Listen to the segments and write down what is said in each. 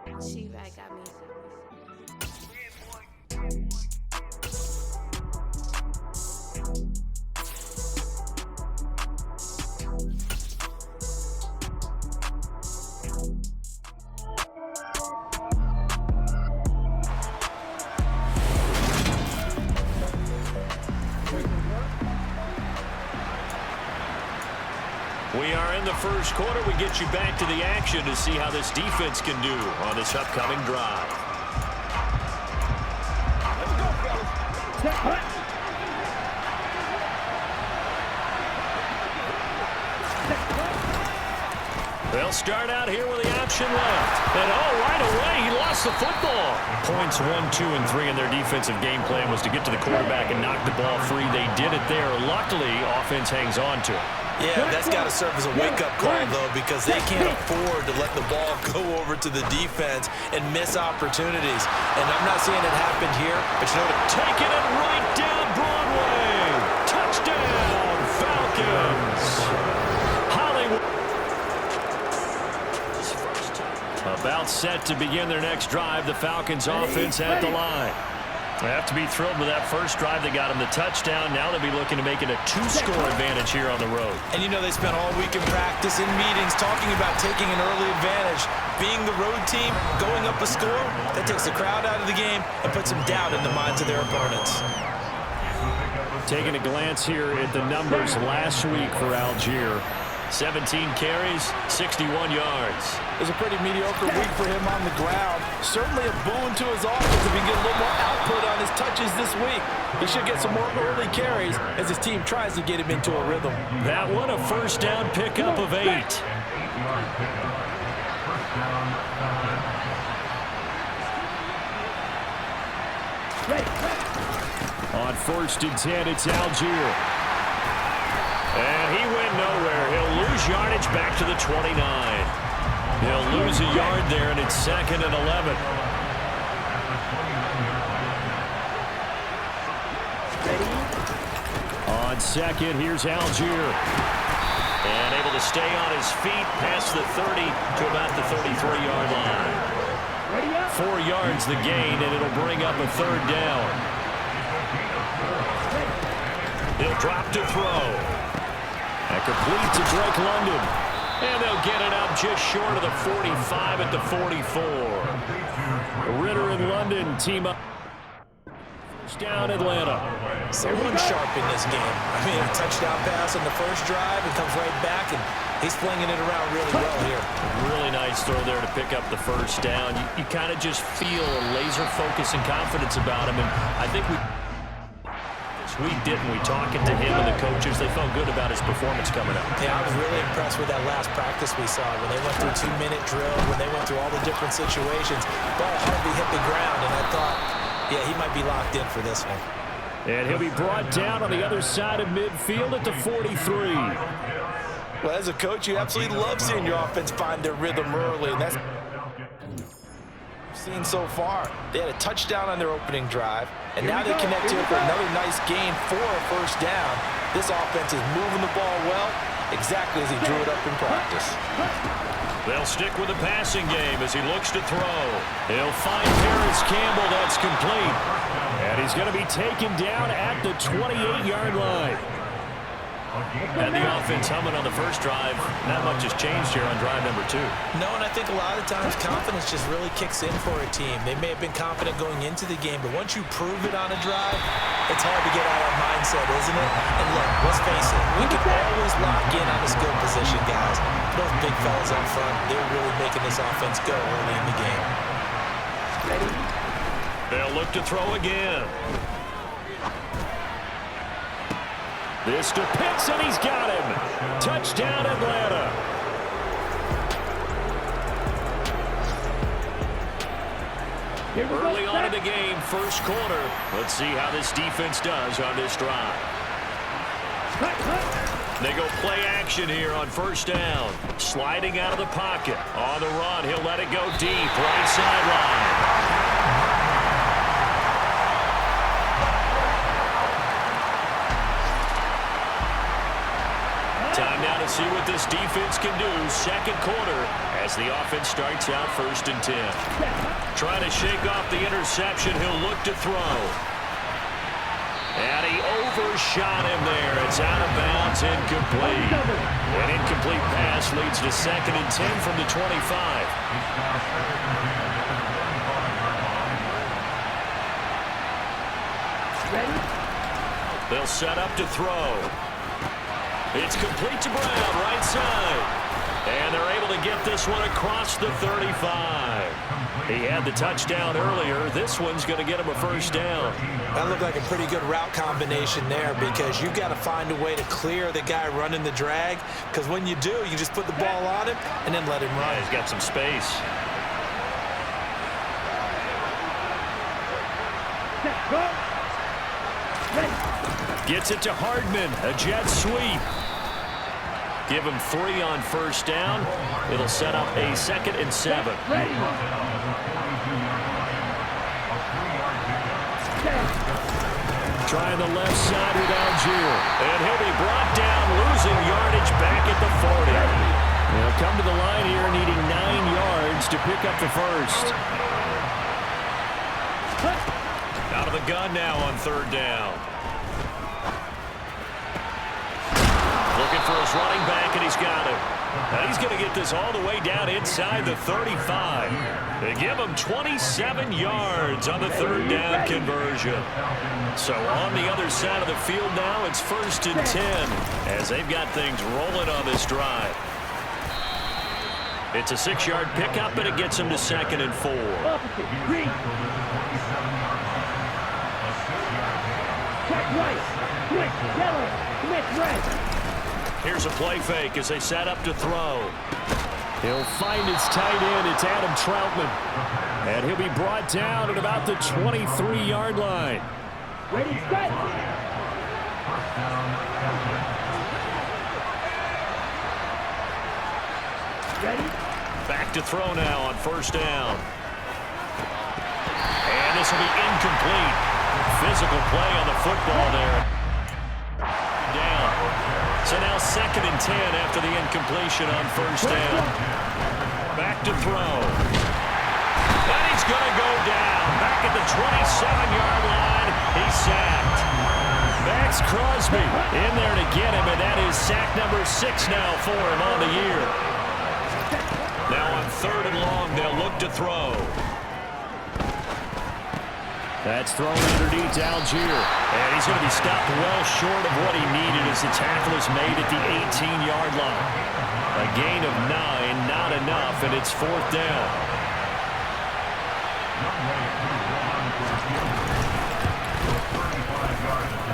She-Bag got me. We are in the first quarter. We get you back to the action to see how this defense can do on this upcoming drive. Let's go, fellas. They'll start out here with the option left. And right away, he lost the football. Points 1, 2, and 3 in their defensive game plan was to get to the quarterback and knock the ball free. They did it there. Luckily, offense hangs on to it. Yeah, that's got to serve as a wake-up call, though, because they can't afford to let the ball go over to the defense and miss opportunities. And I'm not saying it happened here, but you know what? Taking it right down Broadway. Touchdown, Falcons. Hollywood. About set to begin their next drive. The Falcons offense at the line. They have to be thrilled with that first drive. They got them the touchdown. Now they'll be looking to make it a 2-score advantage here on the road. And you know they spent all week in practice, in meetings, talking about taking an early advantage. Being the road team, going up a score, that takes the crowd out of the game and puts some doubt in the minds of their opponents. Taking a glance here at the numbers last week for Algier. 17 carries, 61 yards. It was a pretty mediocre week for him on the ground. Certainly a boon to his offense if he can get a little more output on his touches this week. He should get some more early carries as his team tries to get him into a rhythm. That one a first down pickup of 8. On 1st and 10, it's Algier. And he went nowhere. He'll lose yardage back to the 29. He'll lose a yard there, and it's 2nd and 11. On 2nd, here's Algier. And able to stay on his feet past the 30 to about the 33-yard line. 4 yards the gain, and it'll bring up a 3rd down. He'll drop to throw. And complete to Drake London. And they'll get it up just short of the 45 at the 44. Ritter and London team up. First down, Atlanta. Everyone's sharp in this game. I mean, a touchdown pass on the first drive and comes right back, and he's flinging it around really well here. Really nice throw there to pick up the first down. You kind of just feel a laser focus and confidence about him, and I think we didn't. We talking to him and the coaches. They felt good about his performance coming up. Yeah, I was really impressed with that last practice we saw when they went through 2-minute drill, when they went through all the different situations. Ball hardly hit the ground, and I thought, yeah, he might be locked in for this one. And he'll be brought down on the other side of midfield at the 43. Well, as a coach, you absolutely love seeing your offense find their rhythm early, and that's seen so far. They had a touchdown on their opening drive, and now they connect here for another nice gain for a first down. This offense is moving the ball well, exactly as he drew it up in practice. They'll stick with the passing game as he looks to throw. He'll find Paris Campbell. That's complete. And he's going to be taken down at the 28-yard line. And the offense humming on the first drive. Not much has changed here on drive number 2. No, and I think a lot of times confidence just really kicks in for a team. They may have been confident going into the game, but once you prove it on a drive, it's hard to get out of mindset, isn't it? And look, let's face it, we can always lock in on a skill position, guys. Those big fellas up front, they're really making this offense go early in the game. They'll look to throw again. This to Pitts, and he's got him. Touchdown, Atlanta. Early on in the game, first quarter. Let's see how this defense does on this drive. They go play action here on first down. Sliding out of the pocket. On the run, he'll let it go deep. Right sideline. see what this defense can do. Second quarter as the offense starts out 1st and 10. Trying to shake off the interception. He'll look to throw. And he overshot him there. It's out of bounds, incomplete. An incomplete pass leads to 2nd and 10 from the 25. They'll set up to throw. It's complete to Brown, right side. And they're able to get this one across the 35. He had the touchdown earlier. This one's going to get him a 1st down. That looked like a pretty good route combination there because you've got to find a way to clear the guy running the drag, because when you do, you just put the ball on him and then let him run. Yeah, he's got some space. Gets it to Hardman. A jet sweep. Give him 3 on 1st down. It'll set up a 2nd and 7. Trying the left side with Algier. And he'll be brought down, losing yardage back at the 40. They'll come to the line here needing 9 yards to pick up the 1st. Out of the gun now on 3rd down. Looking for his running back, and he's got him. And he's going to get this all the way down inside the 35. They give him 27 yards on the 3rd down conversion. So on the other side of the field now, it's 1st and 10 as they've got things rolling on this drive. It's a 6-yard pickup, and it gets him to 2nd and 4. Here's a play fake as they set up to throw. He'll find his tight end. It's Adam Troutman. And he'll be brought down at about the 23-yard line. Ready, set. Ready. Back to throw now on 1st down. And this will be incomplete. Physical play on the football there. Down. So now 2nd and 10 after the incompletion on 1st down. Back to throw. And he's going to go down. Back at the 27-yard line. He's sacked. Max Crosby in there to get him, and that is sack number 6 now for him on the year. Now on 3rd and long, they'll look to throw. That's thrown underneath to Algier. And he's going to be stopped well short of what he needed as the tackle is made at the 18-yard line. A gain of 9, not enough, and it's 4th down.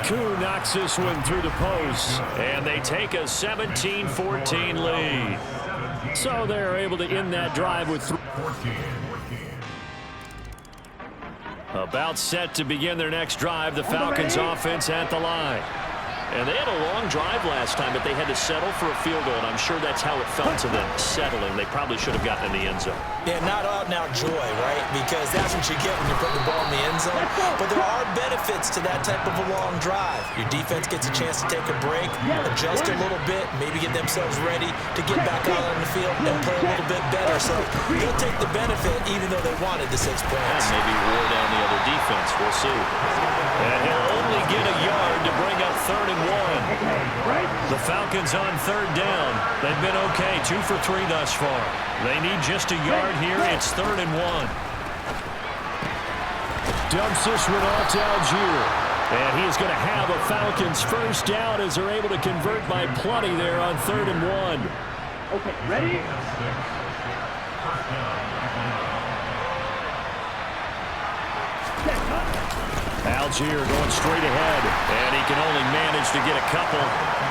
Koo knocks this one through the post, and they take a 17-14 lead. So they're able to end that drive with 3. About set to begin their next drive, the Falcons offense at the line. And they had a long drive last time, but they had to settle for a field goal, and I'm sure that's how it felt to them, settling. They probably should have gotten in the end zone. Yeah, not out and out joy, right? Because that's what you get when you put the ball in the end zone. But there are benefits to that type of a long drive. Your defense gets a chance to take a break, adjust a little bit, maybe get themselves ready to get back out on the field and play a little bit better. So they'll take the benefit even though they wanted the 6 points. And maybe wore down the other defense. We'll see. And he'll only get a yard to bring up 3rd and 1. The Falcons on 3rd down. They've been okay, 2 for 3 thus far. They need just a yard here. It's 3rd and 1. Dumps this one off to Algier. And he is going to have a Falcons 1st down as they're able to convert by plenty there on 3rd and 1. Okay, ready? Algier going straight ahead, and he can only manage to get a couple.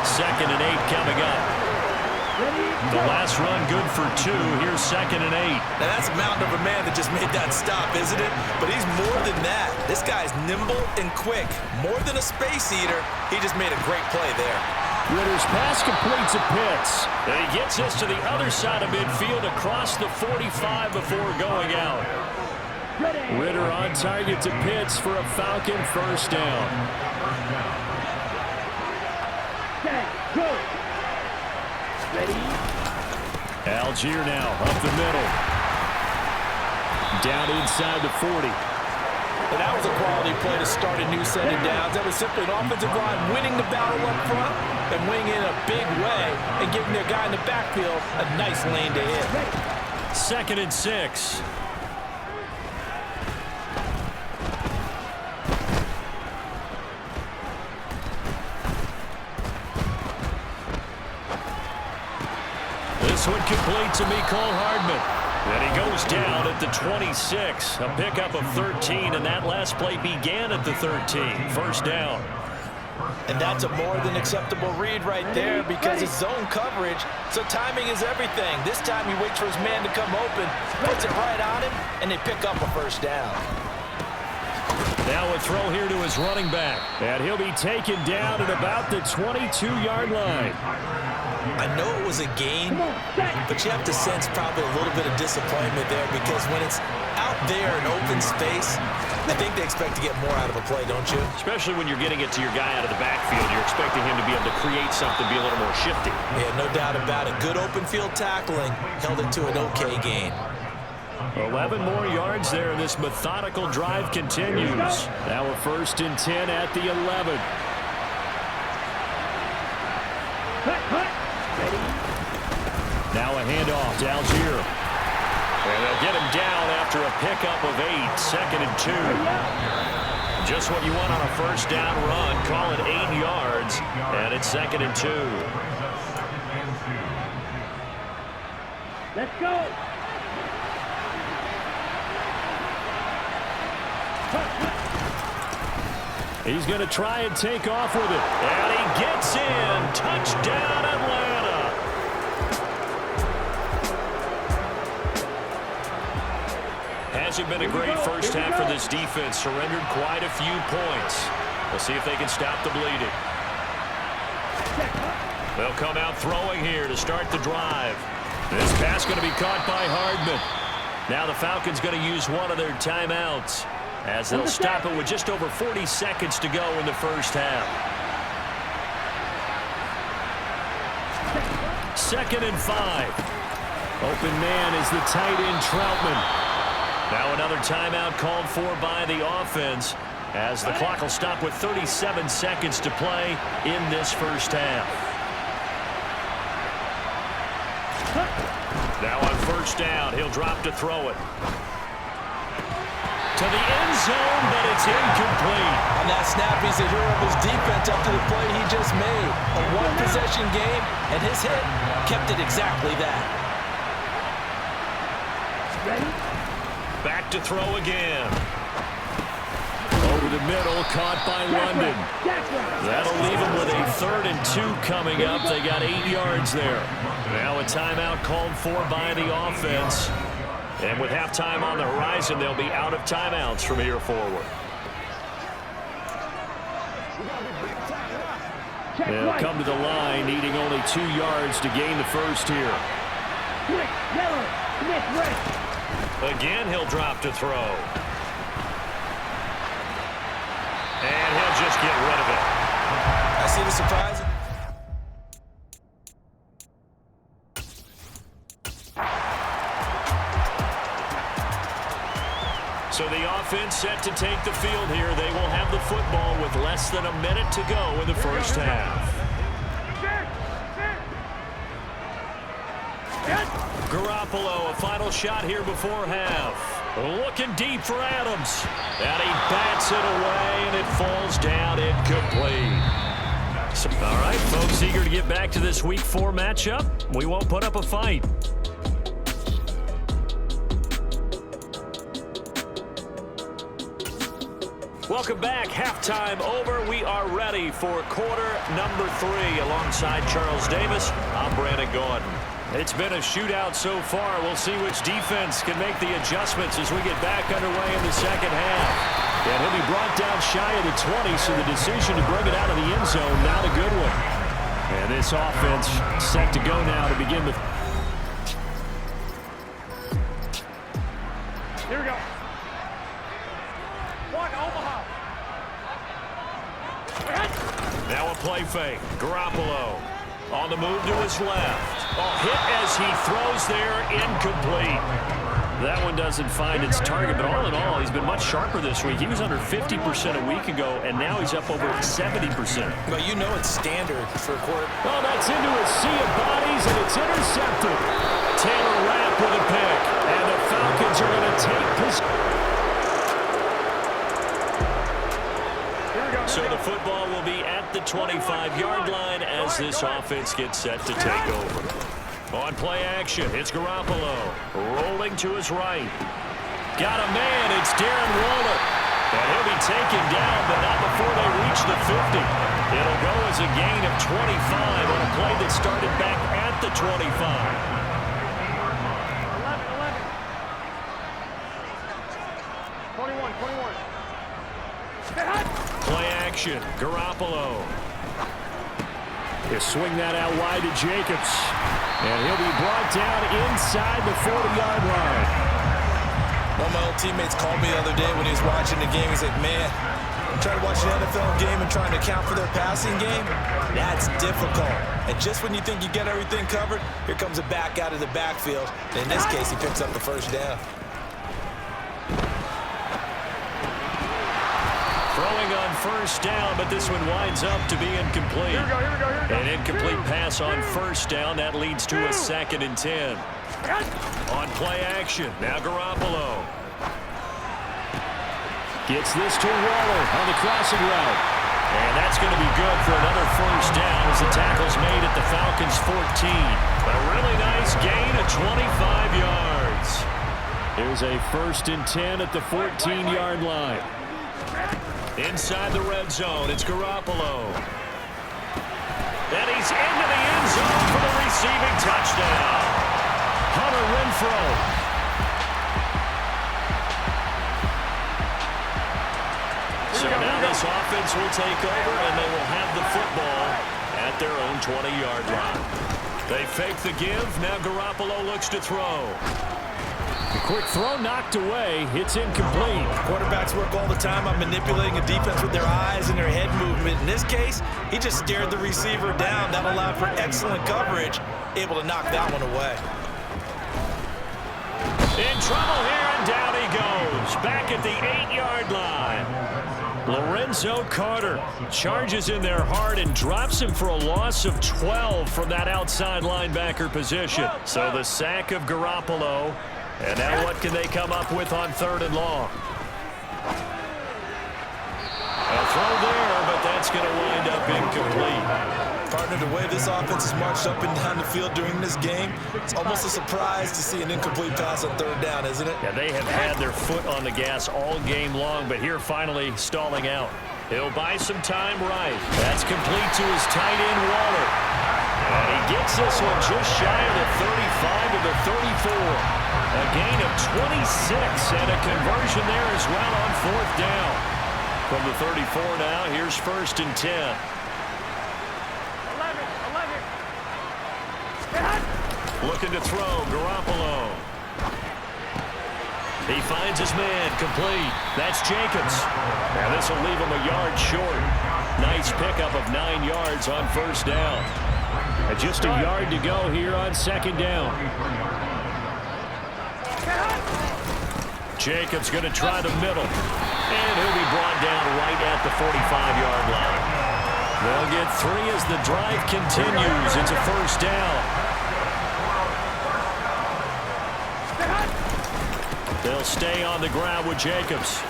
2nd and 8 coming up. The last run good for 2. Here's 2nd and 8. Now that's a mountain of a man that just made that stop, isn't it? But he's more than that. This guy's nimble and quick. More than a space eater. He just made a great play there. Ritter's pass complete to Pitts. And he gets this to the other side of midfield across the 45 before going out. Ritter on target to Pitts for a Falcon 1st down. Ready? Algier now up the middle. Down inside the 40. And that was a quality play to start a new set of downs. That was simply an offensive line winning the battle up front and winning in a big way and giving their guy in the backfield a nice lane to hit. 2nd and 6. This one complete to Mecole Hardman. And he goes down at the 26. A pickup of 13, and that last play began at the 13. First down. And that's a more than acceptable read right there because it's zone coverage, so timing is everything. This time he waits for his man to come open, puts it right on him, and they pick up a first down. Now a throw here to his running back. And he'll be taken down at about the 22-yard line. I know it was a gain, but you have to sense probably a little bit of disappointment there because when it's out there in open space, I think they expect to get more out of a play, don't you? Especially when you're getting it to your guy out of the backfield. You're expecting him to be able to create something, be a little more shifty. Yeah, no doubt about it. Good open field tackling held it to an okay gain. 11 more yards there. This methodical drive continues. Now a 1st and 10 at the 11. Now a handoff to Algier. And they'll get him down after a pickup of 8. 2nd and 2. Just what you want on a first down run. Call it 8 yards. And it's 2nd and 2. Let's go. He's going to try and take off with it. And he gets in. Touchdown, Atlanta. Hasn't been a great first half for this defense. Surrendered quite a few points. We'll see if they can stop the bleeding. They'll come out throwing here to start the drive. This pass going to be caught by Hardman. Now the Falcons going to use one of their timeouts as they'll stop it with just over 40 seconds to go in the first half. 2nd and 5. Open man is the tight end Troutman. Now another timeout called for by the offense as the clock will stop with 37 seconds to play in this first half. Now on first down, he'll drop to throw it. To the end zone, but it's incomplete. On that snap, he's a hero of his defense up to the play he just made. A one-possession game, and his hit kept it exactly that. Ready? Back to throw again. Over the middle, caught by London. That'll leave him with a 3rd and 2 coming up. They got 8 yards there. Now a timeout called for by the offense. And with halftime on the horizon, they'll be out of timeouts from here forward. They'll come to the line, needing only 2 yards to gain the first here. Again, he'll drop to throw. And he'll just get rid of it. I see the surprise. So the offense set to take the field here. They will have the football with less than a minute to go in the first half. Garoppolo, a final shot here before half. Looking deep for Adams. And he bats it away, and it falls down incomplete. All right, folks, eager to get back to this Week 4 matchup. We won't put up a fight. Welcome back. Halftime over. We are ready for quarter number 3. Alongside Charles Davis, I'm Brandon Gordon. It's been a shootout so far. We'll see which defense can make the adjustments as we get back underway in the second half. And he'll be brought down shy of the 20, so the decision to bring it out of the end zone, not a good one. And this offense set to go now to begin the... Here we go. One, Omaha. Now a play fake. Garoppolo on the move to his left. Oh, hit as he throws there, incomplete. That one doesn't find its target, but all in all, he's been much sharper this week. He was under 50% a week ago, and now he's up over 70%. Well, you know it's standard for a quarter. Oh, that's into a sea of bodies, and it's intercepted. Taylor Rapp with a pick, and the Falcons are going to take possession. So the football will be at the 25-yard line as this offense gets set to take over. On play action, it's Garoppolo. Rolling to his right. Got a man, it's Darren Waller. And he'll be taken down, but not before they reach the 50. It'll go as a gain of 25 on a play that started back at the 25. 11. Play action, Garoppolo. He'll swing that out wide to Jacobs. And he'll be brought down inside the 40-yard line. One of my old teammates called me the other day when he was watching the game. He's like, man, I'm trying to watch an NFL game and trying to account for their passing game. That's difficult. And just when you think you get everything covered, here comes a back out of the backfield. And in this case, he picks up the first down. Throwing on first down, but this one winds up to be incomplete. Here we go. An incomplete pass on first down. That leads to a 2nd and 10. On play action, now Garoppolo. Gets this to Waller on the crossing route. And that's going to be good for another first down as the tackle's made at the Falcons' 14. A really nice gain of 25 yards. Here's a 1st and 10 at the 14-yard line. Inside the red zone, it's Garoppolo. And he's into the end zone for the receiving touchdown. Hunter Renfrow. So now this offense will take over, and they will have the football at their own 20-yard line. They fake the give. Now Garoppolo looks to throw. The quick throw knocked away. It's incomplete. Quarterbacks work all the time on manipulating a defense with their eyes and their head movement. In this case, he just stared the receiver down. That allowed for excellent coverage, able to knock that one away. In trouble here, and down he goes. Back at the 8-yard line. Lorenzo Carter charges in there hard and drops him for a loss of 12 from that outside linebacker position. So the sack of Garoppolo. And now what can they come up with on 3rd and long? A throw there, but that's going to wind up incomplete. Partner, the way this offense has marched up and down the field during this game, it's almost a surprise to see an incomplete pass on 3rd down, isn't it? Yeah, they have had their foot on the gas all game long, but here finally stalling out. He'll buy some time right. That's complete to his tight end, Waller. And he gets this one just shy of the 35 to the 34. A gain of 26 and a conversion there as well on 4th down. From the 34 now, here's 1st and 10. 11. Looking to throw, Garoppolo. He finds his man, complete. That's Jacobs. Now this will leave him a yard short. Nice pickup of 9 yards on 1st down. And just a yard to go here on 2nd down. Jacobs going to try the middle. And he'll be brought down right at the 45-yard line. They'll get 3 as the drive continues. It's a 1st down. They'll stay on the ground with Jacobs.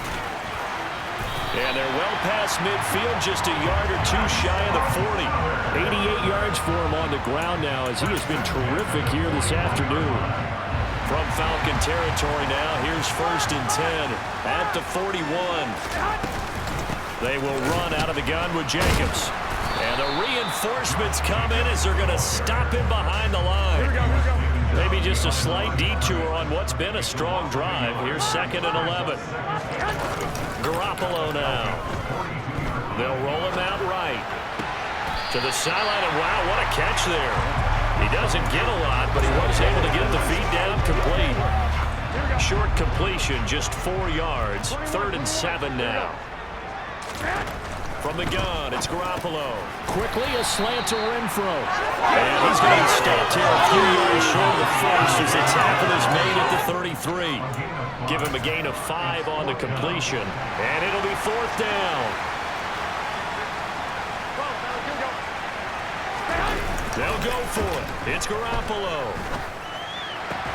And they're well past midfield, just a yard or 2 shy of the 40. 88 yards for him on the ground now as he has been terrific here this afternoon. From Falcon territory now, here's 1st and 10 at the 41. They will run out of the gun with Jacobs. And the reinforcements come in as they're going to stop him behind the line. Maybe just a slight detour on what's been a strong drive. Here's 2nd and 11. Garoppolo now. They'll roll him out right. To the sideline, and wow, what a catch there. He doesn't get a lot, but he was able to get the feet down complete. Short completion, just 4 yards. 3rd and 7 now. From the gun, it's Garoppolo. Quickly, a slant to Renfro. And he's going to be stopped here a few yards short of the first as the tackle is made at the 33. Give him a gain of 5 on the completion. And it'll be 4th down. They'll go for it. It's Garoppolo.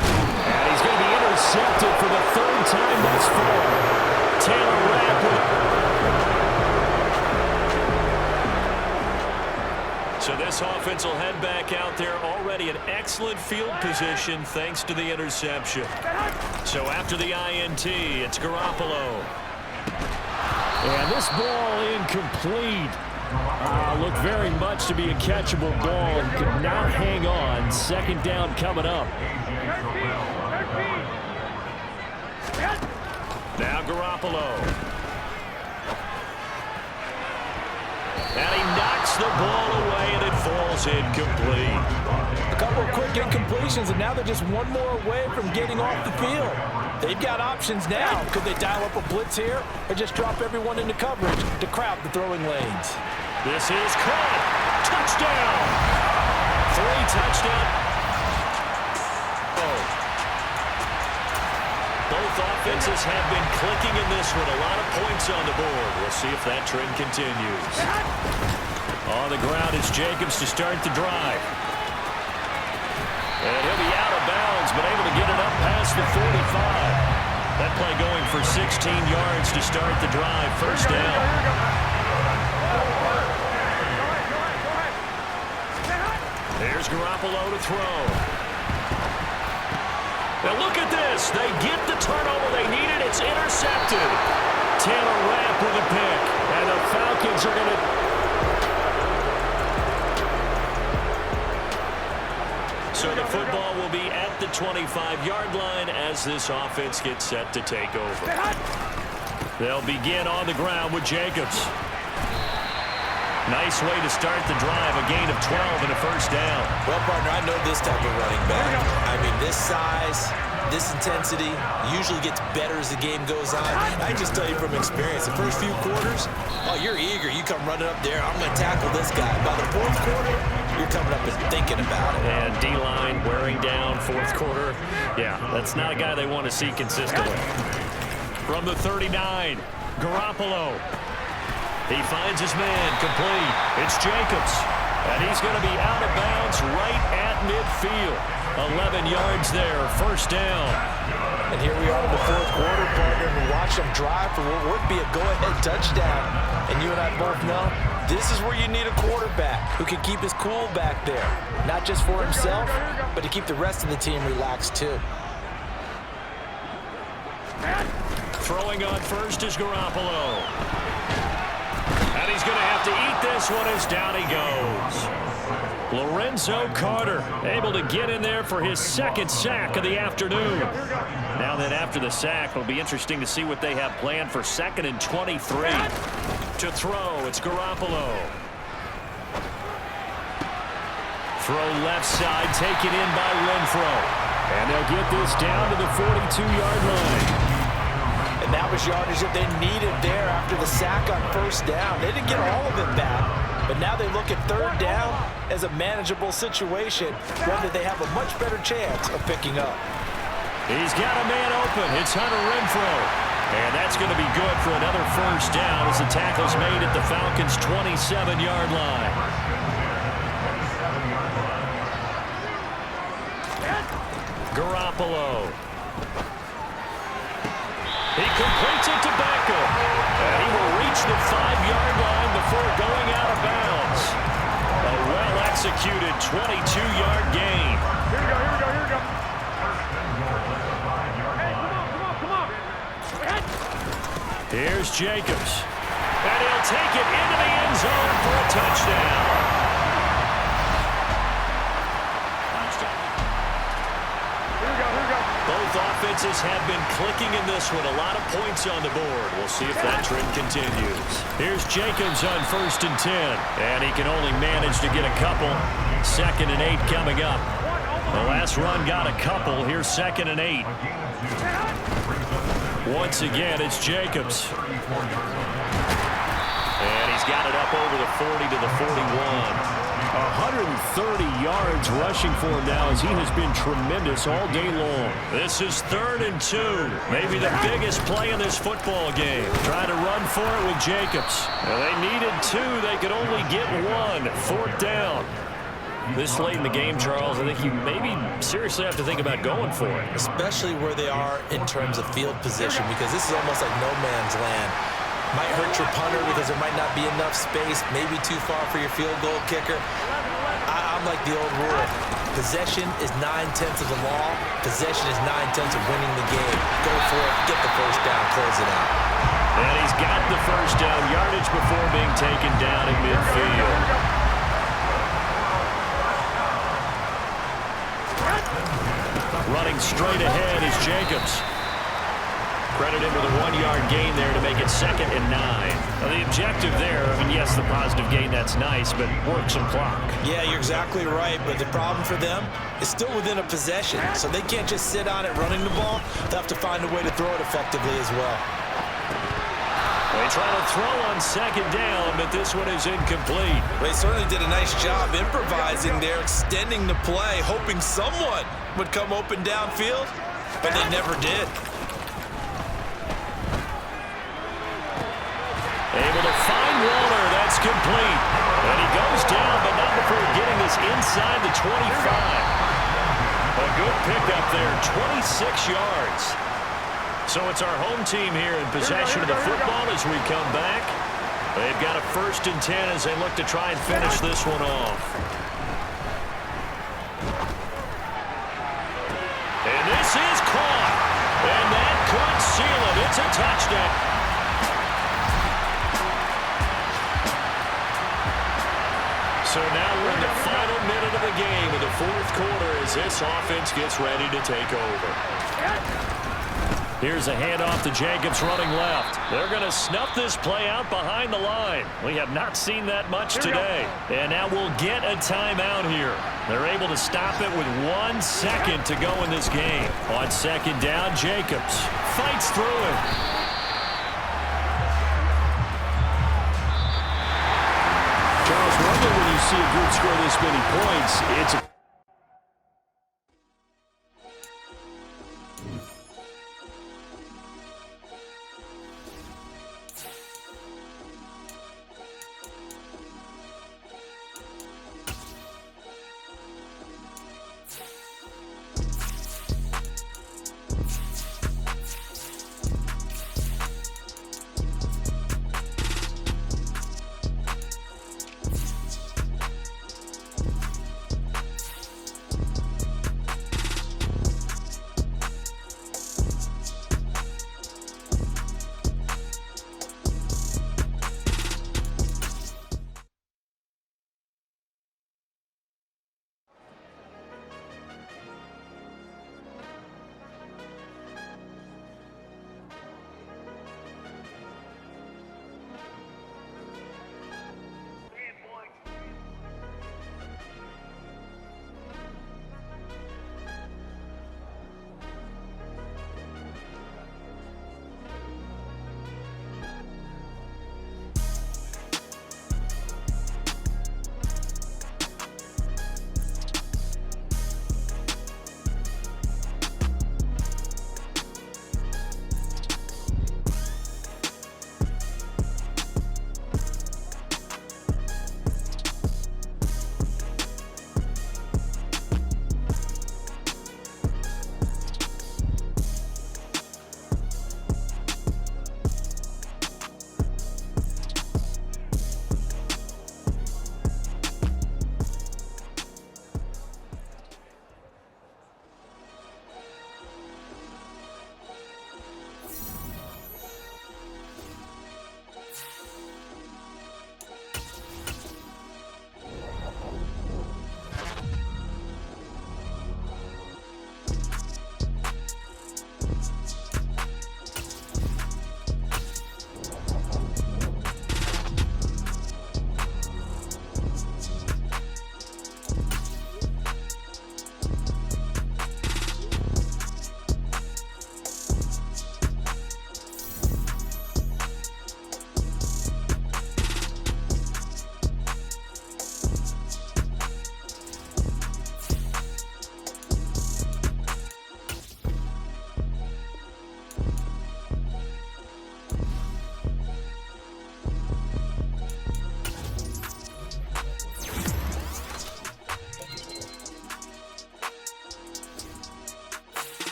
And he's going to be intercepted for the 3rd time thus far. Taylor Rapp with... So this offense will head back out there, already in excellent field position thanks to the interception. So after the INT, it's Garoppolo. And this ball incomplete. Looked very much to be a catchable ball. Could not hang on. 2nd down coming up. Now Garoppolo. And he knocks the ball away, and it falls incomplete. A couple of quick incompletions, and now they're just one more away from getting off the field. They've got options now. Could they dial up a blitz here or just drop everyone into coverage to crowd the throwing lanes? This is caught. Touchdown. 3 touchdowns. Both offenses have been clicking in this one. A lot of points on the board. We'll see if that trend continues. On the ground is Jacobs to start the drive. And he'll be out of bounds, but able to get it up past the 45. That play going for 16 yards to start the drive. 1st down. There's Garoppolo to throw. Now look at this. They get the turnover they needed. It's intercepted. Taylor Rapp with a pick. And the Falcons are going to... So the football will be at the 25-yard line as this offense gets set to take over. They'll begin on the ground with Jacobs. Nice way to start the drive. A gain of 12 and a 1st down. Well, partner, I know this type of running back. I mean, this size, this intensity usually gets better as the game goes on. I just tell you from experience, the first few quarters, oh, you're eager. You come running up there. I'm going to tackle this guy. By the 4th quarter, you're coming up and thinking about it. And D-line wearing down 4th quarter. Yeah, that's not a guy they want to see consistently. From the 39, Garoppolo. He finds his man complete. It's Jacobs. And he's going to be out of bounds right at midfield. 11 yards there, 1st down. And here we are in the 4th quarter, partner, and watch them drive for what would be a go-ahead touchdown. And you and I both know this is where you need a quarterback who can keep his cool back there. Not just for himself, but to keep the rest of the team relaxed too. Throwing on first is Garoppolo. And he's going to have to eat this one as down he goes. Lorenzo Carter able to get in there for his 2nd sack of the afternoon. Now that after the sack, it'll be interesting to see what they have planned for 2nd and 23. To throw, it's Garoppolo. Throw left side, taken in by Renfro. And they'll get this down to the 42-yard line. And that was yardage that they needed there after the sack on 1st down. They didn't get all of it back, but now they look at 3rd down as a manageable situation, one that they have a much better chance of picking up. He's got a man open. It's Hunter Renfro. And that's going to be good for another 1st down as the tackle's made at the Falcons' 27-yard line. Garoppolo. He completes it to Beckham. And he will reach the 5-yard line before going out of bounds. A well-executed 22-yard gain. Here we go. Hey, come on. Here's Jacobs. And he'll take it into the end zone for a touchdown. Both offenses have been clicking in this one. A lot of points on the board. We'll see if that trend continues. Here's Jacobs on 1st and 10. And he can only manage to get a couple. 2nd and 8 coming up. The last run got a couple. Here's 2nd and 8. Once again, it's Jacobs. And he's got it up over the 40 to the 41. 130 yards rushing for him now as he has been tremendous all day long. This is 3rd and 2. Maybe the biggest play in this football game. Trying to run for it with Jacobs. Now they needed 2. They could only get 1. 4th down. This late in the game, Charles, I think you maybe seriously have to think about going for it. Especially where they are in terms of field position, because this is almost like no man's land. Might hurt your punter because there might not be enough space, maybe too far for your field goal kicker. I'm like the old rule. Possession is 9/10 of the law. Possession is 9/10 of winning the game. Go for it, get the first down, close it out. And he's got the first down yardage before being taken down in midfield. Running straight ahead is Jacobs. Credit him with a 1-yard gain there to make it 2nd and 9. Now the objective there, I mean, yes, the positive gain, that's nice, but work some clock. Yeah, you're exactly right, but the problem for them is still within a possession, so they can't just sit on it running the ball. They'll have to find a way to throw it effectively as well. They try to throw on 2nd down, but this one is incomplete. They certainly did a nice job improvising there, extending the play, hoping someone would come open downfield, but they never did. Able to find Waller. That's complete. And he goes down, but not before getting this inside the 25. A good pickup there, 26 yards. So it's our home team here in possession of the football as we come back. They've got a 1st and 10 as they look to try and finish this one off. And this is caught. And that could seal it. It's a touchdown. So now we're in the final minute of the game in the 4th quarter as this offense gets ready to take over. Here's a handoff to Jacobs running left. They're going to snuff this play out behind the line. We have not seen that much today. And now we'll get a timeout here. They're able to stop it with 1 second to go in this game. On 2nd down, Jacobs fights through it. Normally when you see a group score this many points, it's a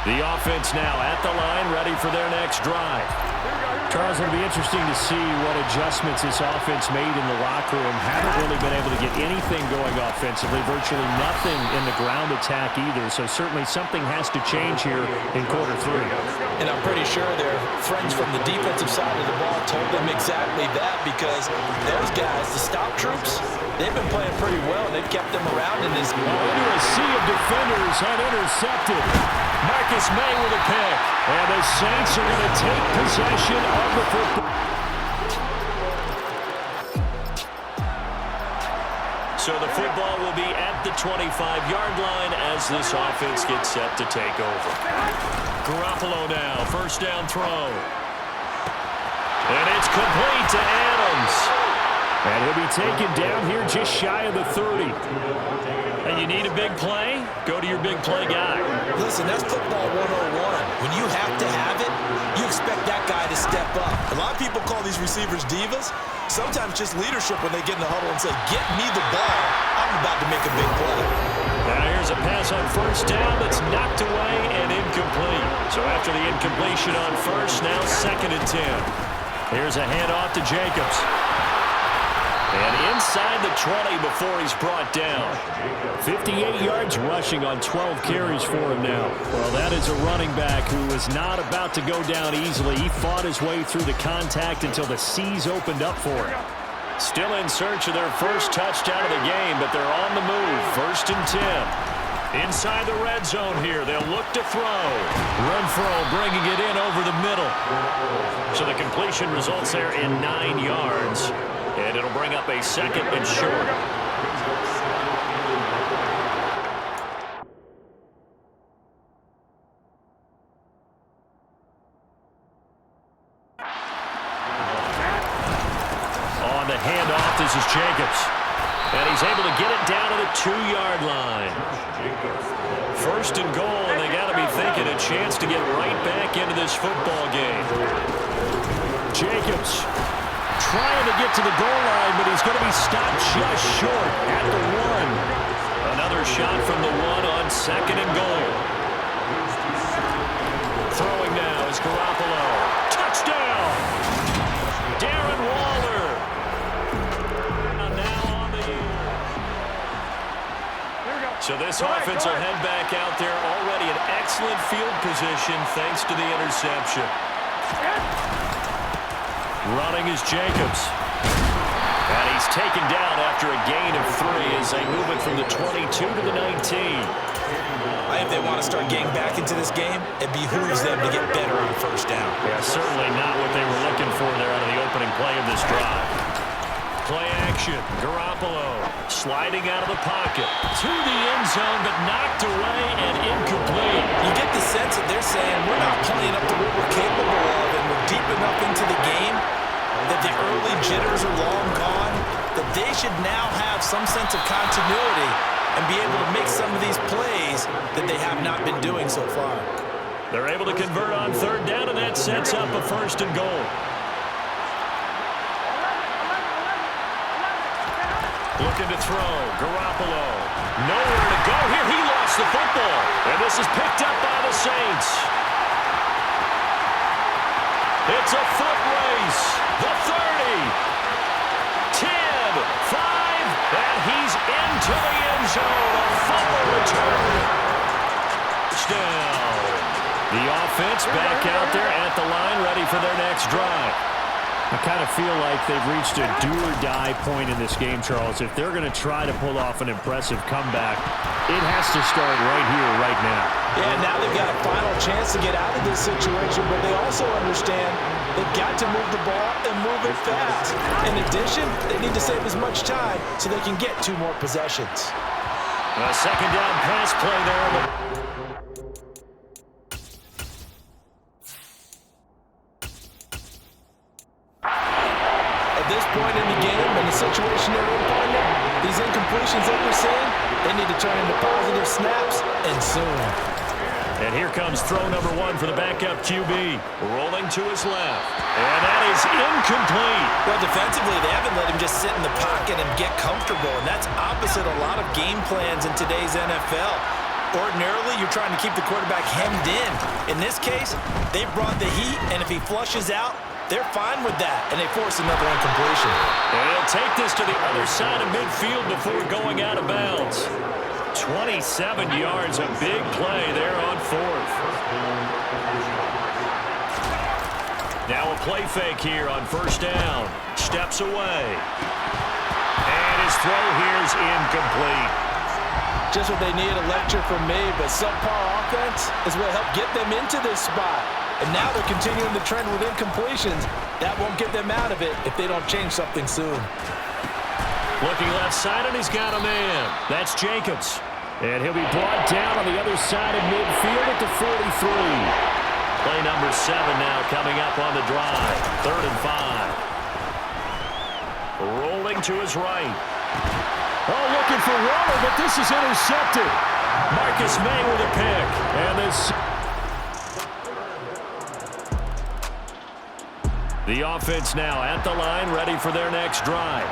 The offense now at the line, ready for their next drive. Charles, it'll be interesting to see what adjustments this offense made in the locker room. Haven't really been able to get anything going offensively, virtually nothing in the ground attack either. So certainly something has to change here in quarter 3. And I'm pretty sure their friends from the defensive side of the ball told them exactly that, because those guys, the stop troops, they've been playing pretty well. They've kept them around in this. Into a sea of defenders and intercepted. Marcus May with a pick. And the Saints are going to take possession of the football. So the football will be at the 25-yard line as this offense gets set to take over. Garoppolo now, first down throw. And it's complete to Adams. And he'll be taken down here just shy of the 30. And you need a big play? Go to your big play guy. Listen, that's football 101. When you have to have it, you expect that guy to step up. A lot of people call these receivers divas. Sometimes just leadership when they get in the huddle and say, get me the ball. I'm about to make a big play. Now here's a pass on first down that's knocked away and incomplete. So after the incompletion on first, now 2nd and 10. Here's a handoff to Jacobs. And inside the 20 before he's brought down. 58 yards rushing on 12 carries for him now. Well, that is a running back who is not about to go down easily. He fought his way through the contact until the seas opened up for him. Still in search of their first touchdown of the game, but they're on the move. 1st and 10. Inside the red zone here, they'll look to throw. Renfro bringing it in over the middle. So the completion results there in 9 yards. And it'll bring up a 2nd and short. On the handoff, this is Jacobs. And he's able to get it down to the 2-yard line. 1st and goal, and they got to be thinking a chance to get right back into this football game. Jacobs trying to get to the goal line, but he's going to be stopped just short at the 1. Another shot from the 1 on 2nd and goal. Throwing now is Garoppolo. Touchdown! Darren Waller. Now on the year. So this offense will head back out there already in excellent field position thanks to the interception. Running is Jacobs. And he's taken down after a gain of 3 as they move it from the 22 to the 19. I think they want to start getting back into this game. It behooves them to get better on first down. Yeah, certainly not what they were looking for there out of the opening play of this drive. Play action. Garoppolo sliding out of the pocket to the end zone, but knocked away and incomplete. You get the sense that they're saying we're not playing up to what we're capable of, and we're deep enough into the game that the early jitters are long gone, that they should now have some sense of continuity and be able to make some of these plays that they have not been doing so far. They're able to convert on 3rd down, and that sets up a 1st and goal. Looking to throw. Garoppolo. Nowhere to go here. He lost the football. And this is picked up by the Saints. It's a foot race. The 30. 10. 5. And he's into the end zone. A fumble return. Touchdown. The offense back out there at the line, ready for their next drive. I kind of feel like they've reached a do-or-die point in this game, Charles. If they're going to try to pull off an impressive comeback, it has to start right here, right now. Yeah, now they've got a final chance to get out of this situation, but they also understand they've got to move the ball and move it fast. In addition, they need to save as much time so they can get 2 more possessions. A 2nd down pass play there. This point in the game and the situation they're in, partner, these incompletions that we're seeing, they need to turn into positive snaps, and soon. And here comes throw number 1 for the backup QB. Rolling to his left. And that is incomplete. Well, defensively, they haven't let him just sit in the pocket and get comfortable, and that's opposite a lot of game plans in today's NFL. Ordinarily, you're trying to keep the quarterback hemmed in. In this case, they brought the heat, and if he flushes out, they're fine with that, and they force another incompletion. And he'll take this to the other side of midfield before going out of bounds. 27 yards, a big play there on fourth. Now a play fake here on first down. Steps away. And his throw here is incomplete. Just what they need, a lecture from me, but subpar offense is what helped get them into this spot. And now they're continuing the trend with incompletions. That won't get them out of it if they don't change something soon. Looking left side, and he's got a man. That's Jacobs. And he'll be brought down on the other side of midfield at the 43. Play number 7 now coming up on the drive. 3rd and 5. Rolling to his right. Oh, looking for Waller, but this is intercepted. Marcus May with a pick. And the offense now at the line, ready for their next drive.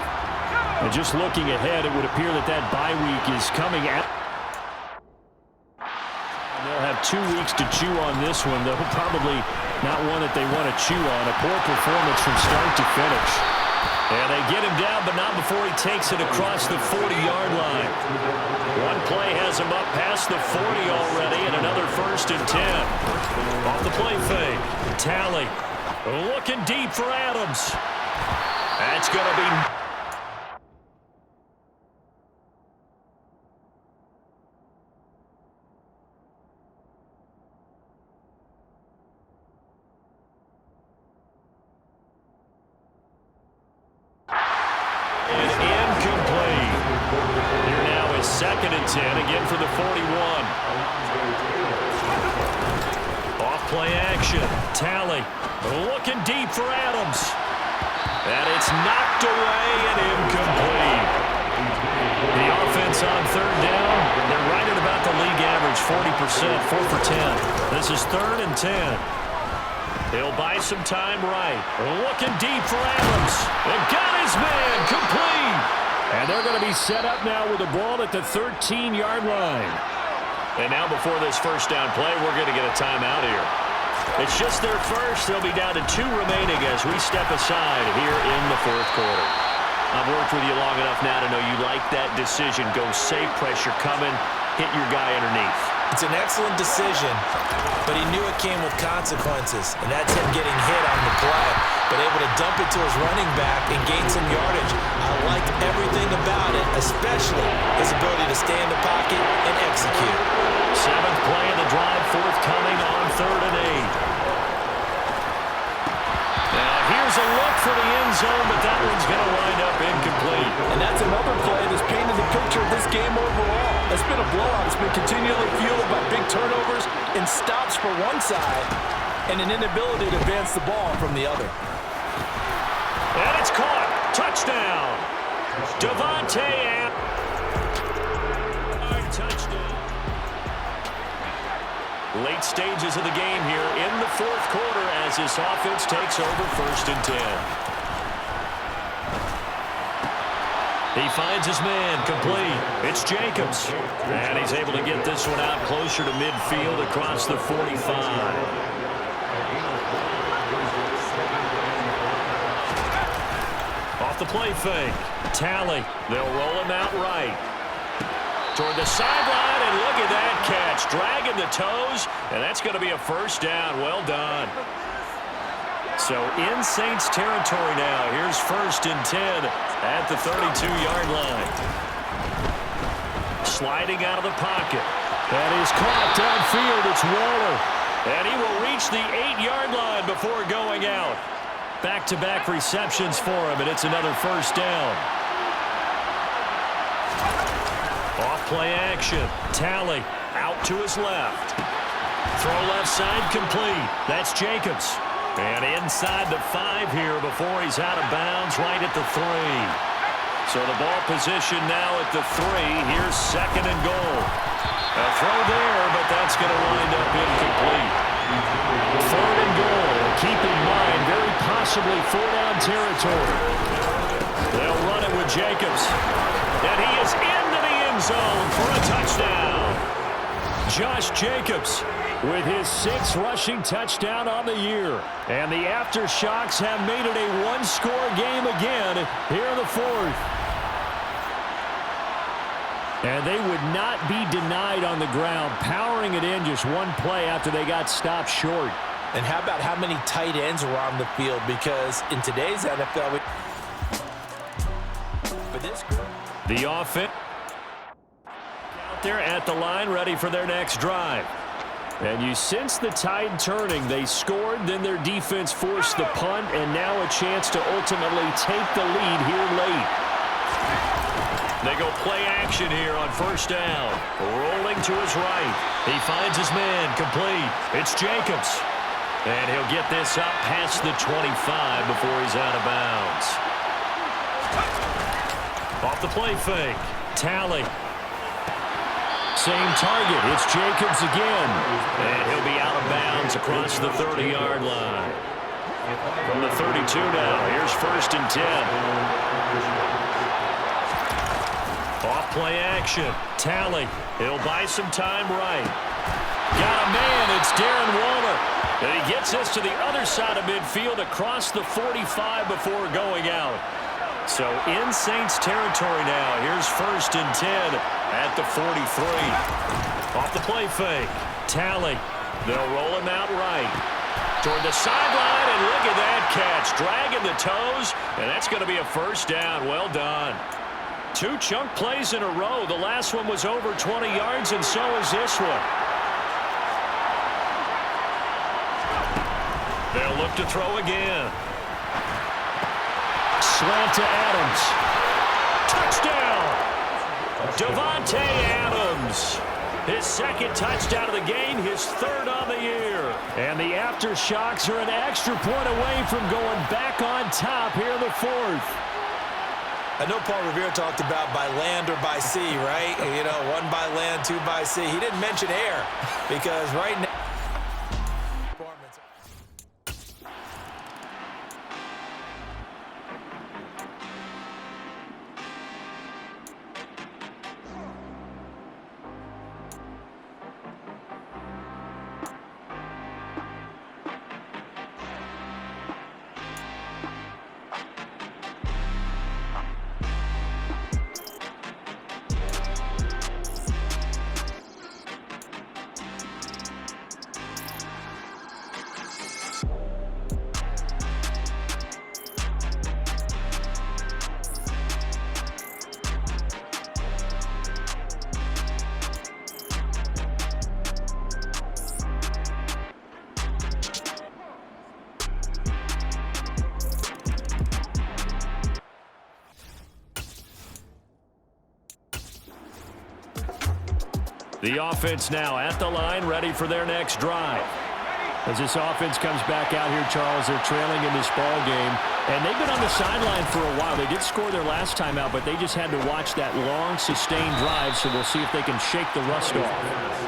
And just looking ahead, it would appear that that bye week is coming at. They'll have 2 weeks to chew on this one, though probably not one that they want to chew on. A poor performance from start to finish. And they get him down, but not before he takes it across the 40-yard line. One play has him up past the 40 already, and another 1st and 10. Off the play fake. Talley looking deep for Adams. That's going to be... Second and 10, again for the 41. Off play action. Talley looking deep for Adams. And it's knocked away and incomplete. The offense on 3rd down, they're right at about the league average, 40%, 4 for 10. This is 3rd and 10. He'll buy some time right. Looking deep for Adams. And got his man, complete. And they're going to be set up now with the ball at the 13-yard line. And now before this first down play, we're going to get a timeout here. It's just their first. They'll be down to 2 remaining as we step aside here in the 4th quarter. I've worked with you long enough now to know you like that decision. Go safe, pressure coming, hit your guy underneath. It's an excellent decision, but he knew it came with consequences, and that's him getting hit on the play, but able to dump it to his running back and gain some yardage. I liked everything about it, especially his ability to stay in the pocket and execute. 7th play of the drive, forthcoming on 3rd and 8. Now here's a look for the end zone, but that one's going to wind up incomplete. And that's another play that's painted the picture of this game overall. It's been a blowout. It's been continually fueled by big turnovers and stops for one side and an inability to advance the ball from the other. And it's caught. Touchdown. Devontae Adams. Touchdown. Late stages of the game here in the 4th quarter as this offense takes over 1st and 10. He finds his man, complete. It's Jacobs. And he's able to get this one out closer to midfield across the 45. Off the play fake. Talley. They'll roll him out right. Toward the sideline, and look at that catch. Dragging the toes, and that's going to be a 1st down. Well done. So in Saints territory now. Here's 1st and 10 at the 32-yard line. Sliding out of the pocket. That is caught downfield. It's Waller. And he will reach the 8-yard line before going out. Back-to-back receptions for him, and it's another 1st down. Off-play action. Talley out to his left. Throw left side complete. That's Jacobs. And inside the 5 here before he's out of bounds right at the 3. So the ball position now at the 3. Here's 2nd and goal. A throw there, but that's going to wind up incomplete. 3rd and goal. Keep in mind, very possibly 4-down territory. They'll run it with Jacobs. And he is into the end zone for a touchdown. Josh Jacobs with his 6th rushing touchdown on the year. And the aftershocks have made it a one-score game again here in the 4th. And they would not be denied on the ground, powering it in just one play after they got stopped short. And how about how many tight ends were on the field? Because in today's NFL, for this group, the offense out there at the line, ready for their next drive. And you sense the tide turning. They scored, then their defense forced the punt, and now a chance to ultimately take the lead here late. They go play action here on first down. Rolling to his right. He finds his man complete. It's Jacobs. And he'll get this up past the 25 before he's out of bounds. Off the play fake. Tally. Same target. It's Jacobs again. And he'll be out of bounds across the 30-yard line. From the 32 now, here's 1st and 10. Off play action. Tally. He'll buy some time right. Got a man. It's Darren Waller. And he gets us to the other side of midfield across the 45 before going out. So in Saints territory now. Here's 1st and 10 at the 43. Off the play fake. Tally. They'll roll him out right. Toward the sideline, and look at that catch. Dragging the toes, and that's going to be a first down. Well done. 2 chunk plays in a row. The last one was over 20 yards, and so is this one. They'll look to throw again. Slant to Adams. Touchdown! Devontae Adams. His 2nd touchdown of the game, his 3rd on the year. And the aftershocks are an extra point away from going back on top here in the 4th. I know Paul Revere talked about by land or by sea, right? You know, 1 by land, 2 by sea. He didn't mention air because right now, The offense now at the line, ready for their next drive. As this offense comes back out here, Charles, they're trailing in this ball game. And they've been on the sideline for a while. They did score their last time out, but they just had to watch that long, sustained drive, so we'll see if they can shake the rust off.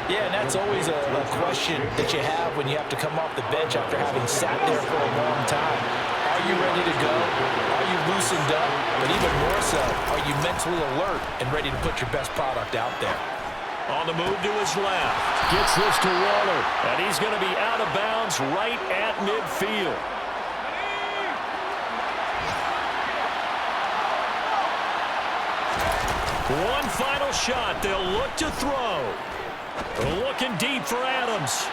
Yeah, and that's always a question that you have when you have to come off the bench after having sat there for a long time. Are you ready to go? Are you loosened up? But even more so, are you mentally alert and ready to put your best product out there? On the move to his left. Gets this to Waller. And he's going to be out of bounds right at midfield. One final shot. They'll look to throw. Looking deep for Adams.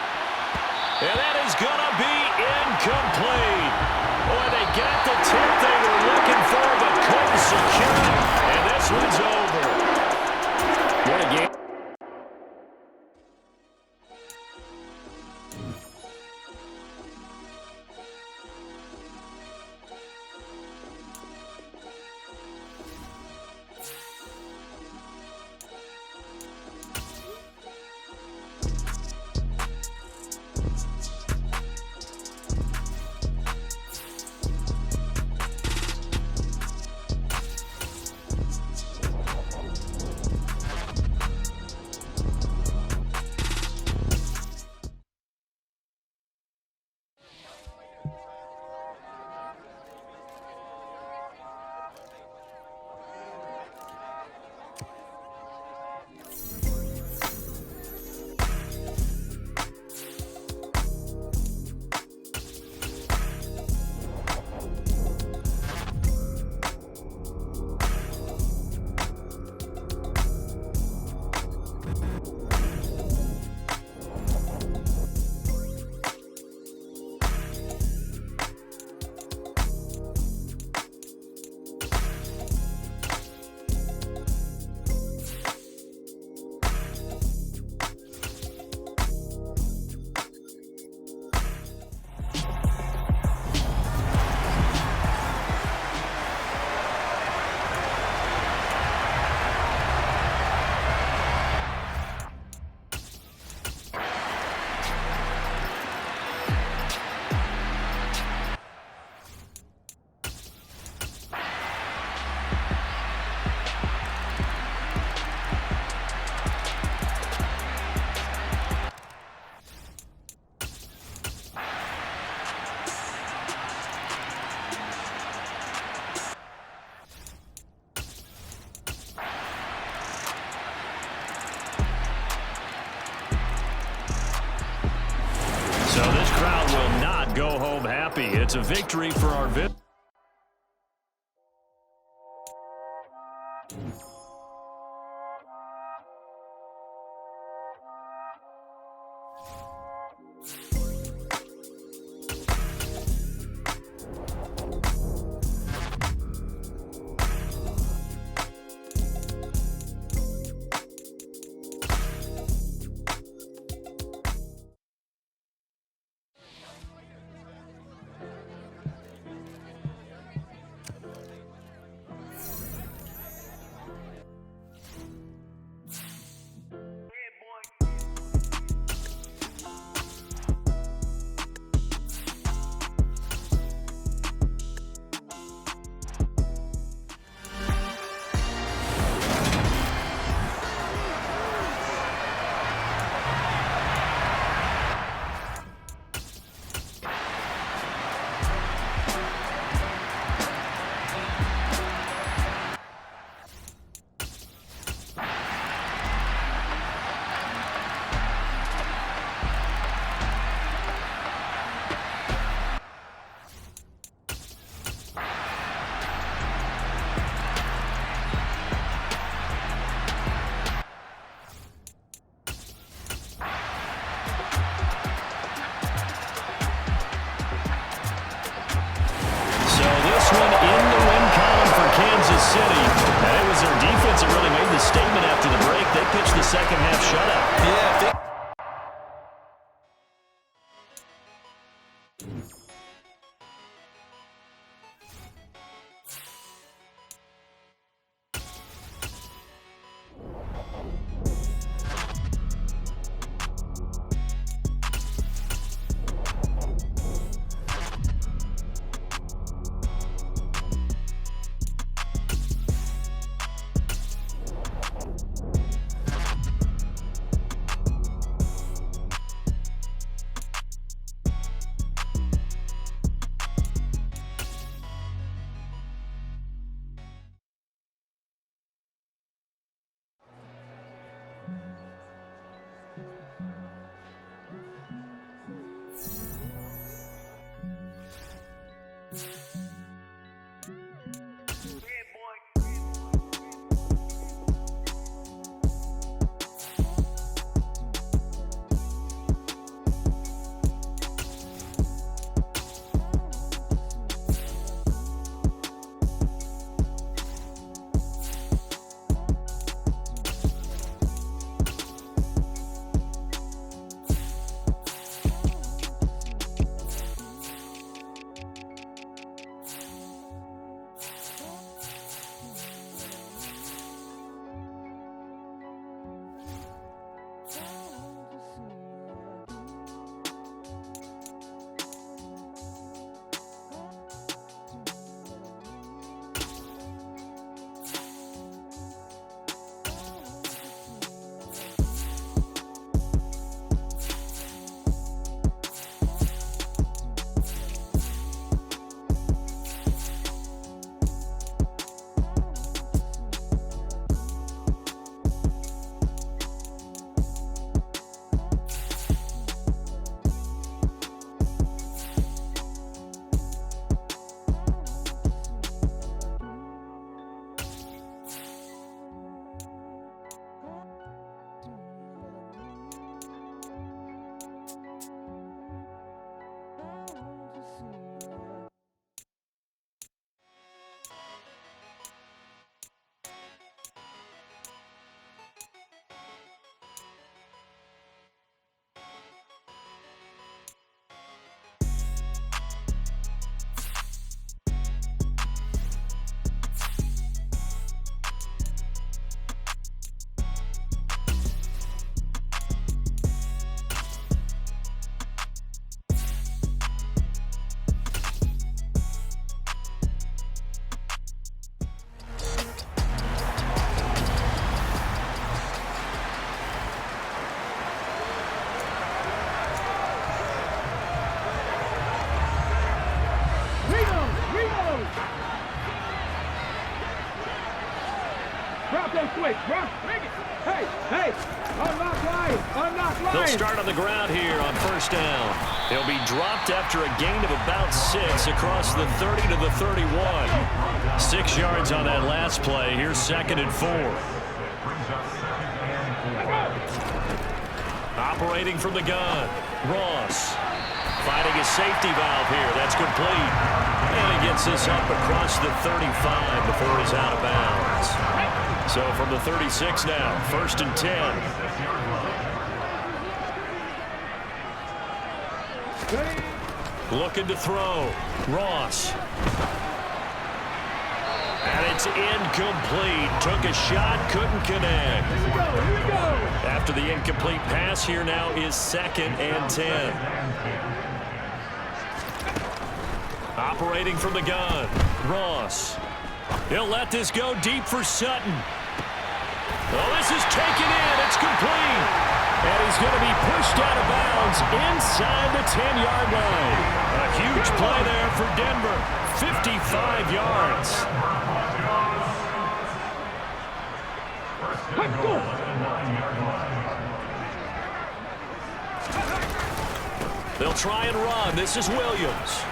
And that is going to be incomplete. Boy, they got the tip they were looking for, but couldn't secure it. And this one's over. What a game. crowd will not go home happy. It's a victory for our visitors. Second half shutout. Yeah, Drop that switch, drop. Hey, hey, unlock line, unlock line. They'll start on the ground here on first down. He'll be dropped after a gain of about 6 across the 30 to the 31. 6 yards on that last play. Here's 2nd and 4. Operating from the gun, Ross. Finding a safety valve here. That's complete. And he gets this up across the 35 before he's out of bounds. So from the 36 now, 1st and 10. Looking to throw. Ross. And it's incomplete. Took a shot, couldn't connect. Here we go. After the incomplete pass, here now is 2nd and 10. Operating from the gun, Ross. He'll let this go deep for Sutton. Well, this is taken in. It's complete. And he's going to be pushed out of bounds inside the 10-yard line. A huge play there for Denver. 55 yards. Let's go. They'll try and run. This is Williams.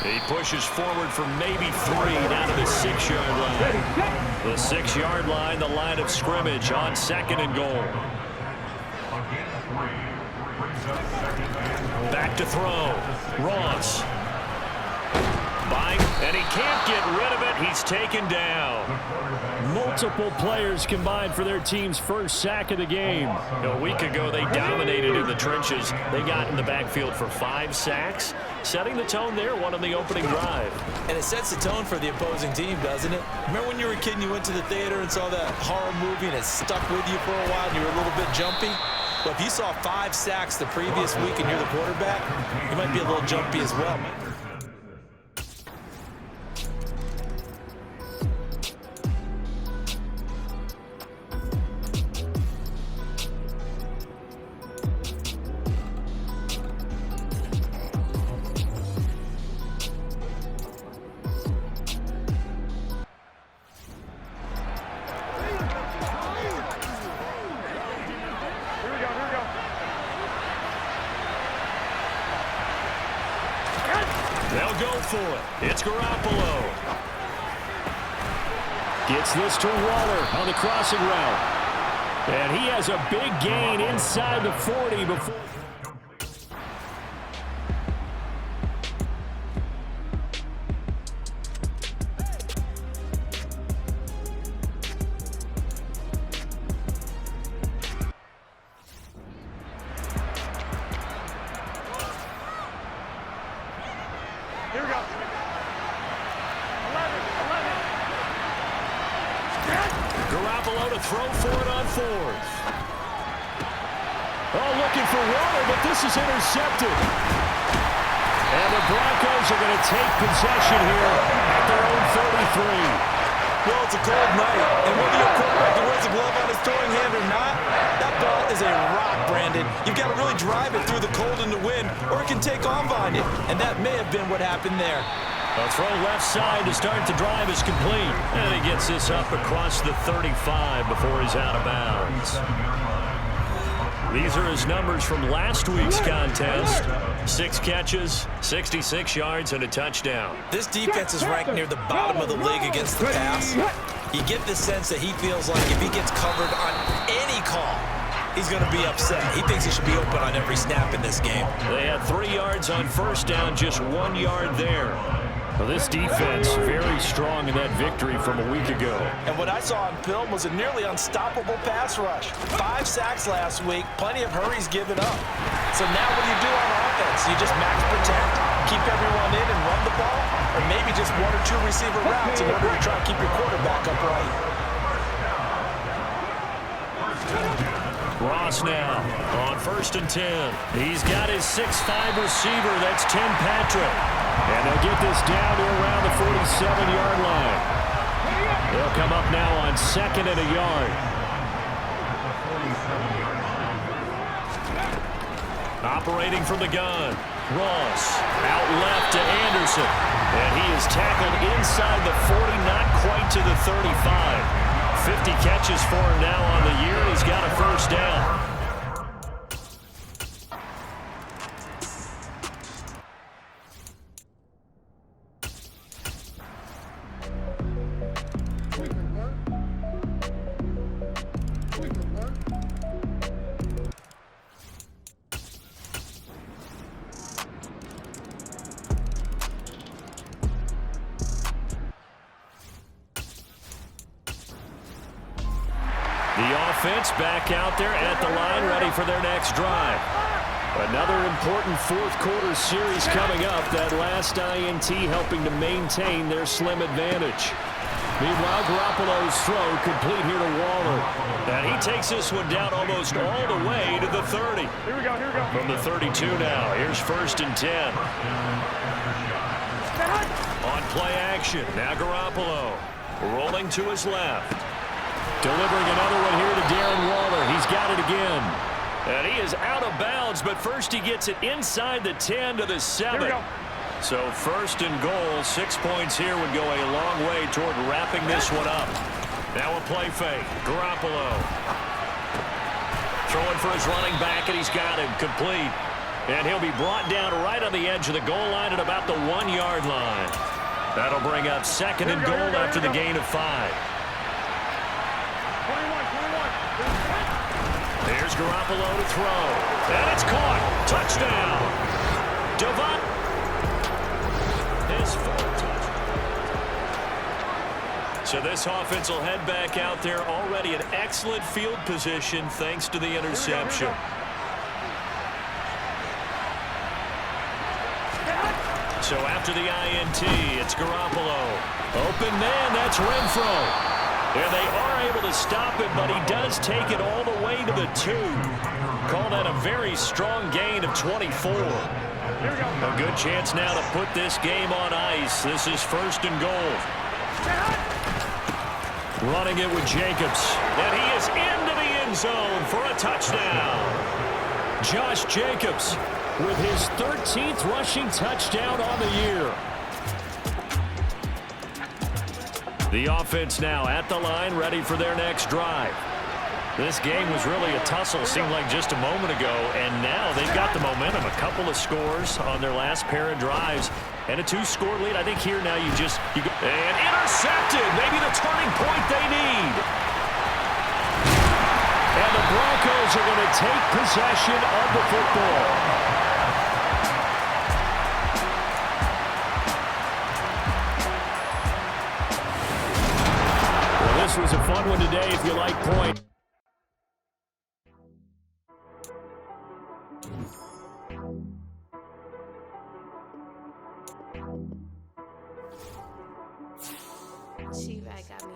He pushes forward for maybe 3 down to the 6-yard line. The 6-yard line, the line of scrimmage on 2nd and goal. Back to throw. Ross. Buying, and he can't get rid of it. He's taken down. Multiple players combined for their team's first sack of the game. A week ago, they dominated in the trenches. They got in the backfield for 5 sacks, setting the tone there, one on the opening drive. And it sets the tone for the opposing team, doesn't it? Remember when you were a kid and you went to the theater and saw that horror movie and it stuck with you for a while and you were a little bit jumpy? Well, if you saw 5 sacks the previous week and you're the quarterback, you might be a little jumpy as well. They'll go for it. It's Garoppolo. Gets this to Waller on the crossing route. And he has a big gain inside the 40 before. Here we go. 11. Garoppolo to throw for it on 4th. Oh, looking for Waller, but this is intercepted. And the Broncos are going to take possession here at their own 33. Well, it's a cold night, and whether your quarterback wears a glove on his throwing hand or not, that ball is a rock, Brandon. You've got to really drive it through the cold and the wind, or it can take off on you, and that may have been what happened there. A throw left side to start the drive is complete, and he gets this up across the 35 before he's out of bounds. These are his numbers from last week's contest. 6 catches, 66 yards, and a touchdown. This defense is ranked near the bottom of the league against the pass. You get the sense that he feels like if he gets covered on any call, he's going to be upset. He thinks he should be open on every snap in this game. They had 3 yards on first down, just 1 yard there. Well, this defense very strong in that victory from a week ago. And what I saw on film was a nearly unstoppable pass rush. 5 sacks last week, plenty of hurries given up. So now what do you do on offense? You just max protect, keep everyone in and run the ball, or maybe just 1 or 2 receiver routes in order to try and keep your quarterback upright. Ross now on 1st and 10. He's got his 6'5 receiver. That's Tim Patrick. And they'll get this down to around the 47-yard line. They'll come up now on 2nd and a yard. Operating from the gun. Ross out left to Anderson. And he is tackled inside the 40, not quite to the 35. 50 catches for him now on the year. He's got a first down. The offense back out there at the line, ready for their next drive. Another important fourth quarter series coming up. That last INT helping to maintain their slim advantage. Meanwhile, Garoppolo's throw complete here to Waller. And he takes this one down almost all the way to the 30. Here we go, here we go. From the 32 now, here's 1st and 10. On play action, now Garoppolo rolling to his left. Delivering another one here to Darren Waller. He's got it again. And he is out of bounds, but first he gets it inside the 10 to the 7. So 1st and goal, 6 points here would go a long way toward wrapping this one up. Now a play fake. Garoppolo throwing for his running back, and he's got him complete. And he'll be brought down right on the edge of the goal line at about the 1-yard line. That'll bring up 2nd and goal after the gain of 5. 21. Here's Garoppolo to throw. And it's caught. Touchdown. Devon. His 4th touchdown. So this offense will head back out there already in excellent field position thanks to the interception. So after the INT, it's Garoppolo. Open man, that's Renfro. And they are able to stop it, but he does take it all the way to the 2. Call that a very strong gain of 24. A good chance now to put this game on ice. This is 1st and goal. Running it with Jacobs. And he is into the end zone for a touchdown. Josh Jacobs with his 13th rushing touchdown on the year. The offense now at the line, ready for their next drive. This game was really a tussle, seemed like just a moment ago, and now they've got the momentum. A couple of scores on their last pair of drives, and a 2-score lead. I think here now you go. And intercepted, maybe the turning point they need. And the Broncos are going to take possession of the football. This was a fun one today if you like points. She-Rag got me.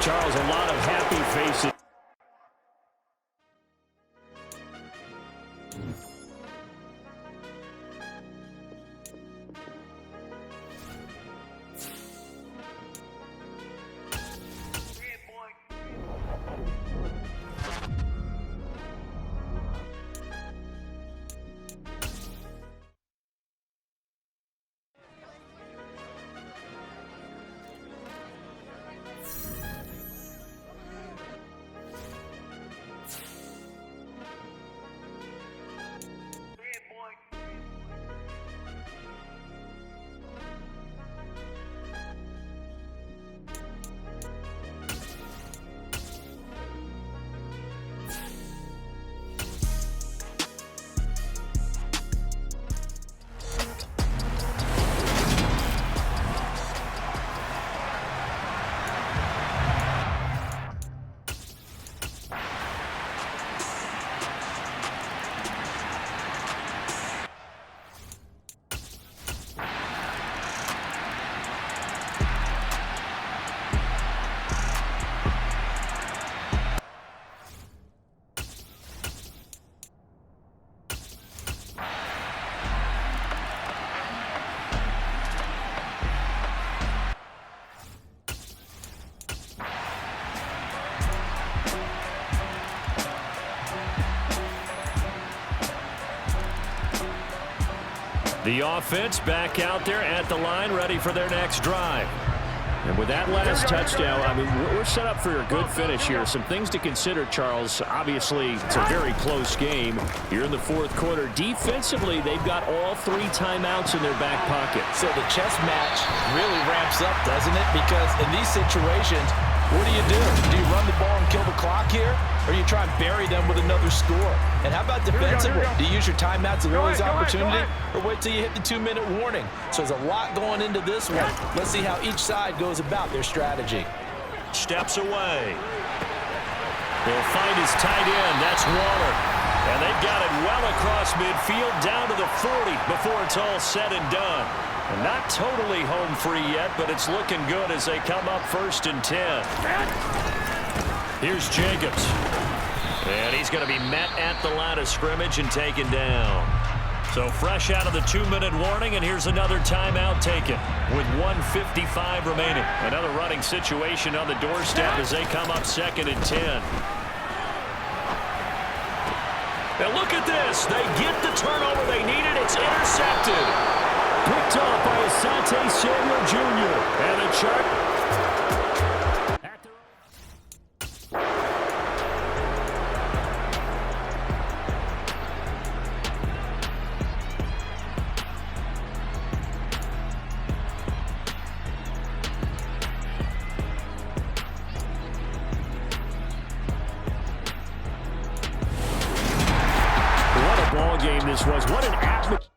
Charles, a lot of happy faces. The offense back out there at the line, ready for their next drive. And with that last touchdown, I mean, we're set up for a good finish here. Some things to consider, Charles. Obviously, it's a very close game. You're in the fourth quarter. Defensively, they've got all 3 timeouts in their back pocket. So the chess match really ramps up, doesn't it? Because in these situations, what do? Do you run the ball and kill the clock here? Or you try and bury them with another score? And how about defensively? Do you use your timeouts at Willie's opportunity? Or wait till you hit the 2-minute warning? So there's a lot going into this one. Let's see how each side goes about their strategy. Steps away. He'll find his tight end. That's Waller. And they've got it well across midfield down to the 40 before it's all said and done. And not totally home free yet, but it's looking good as they come up 1st and 10. Here's Jacobs. And he's going to be met at the line of scrimmage and taken down. So fresh out of the 2-minute warning, and here's another timeout taken with 1:55 remaining. Another running situation on the doorstep as they come up 2nd and 10. Now look at this. They get the turnover they needed. It's intercepted. Picked off by Asante Samuel Jr. And the chart. What a ball game this was. What an atmosphere.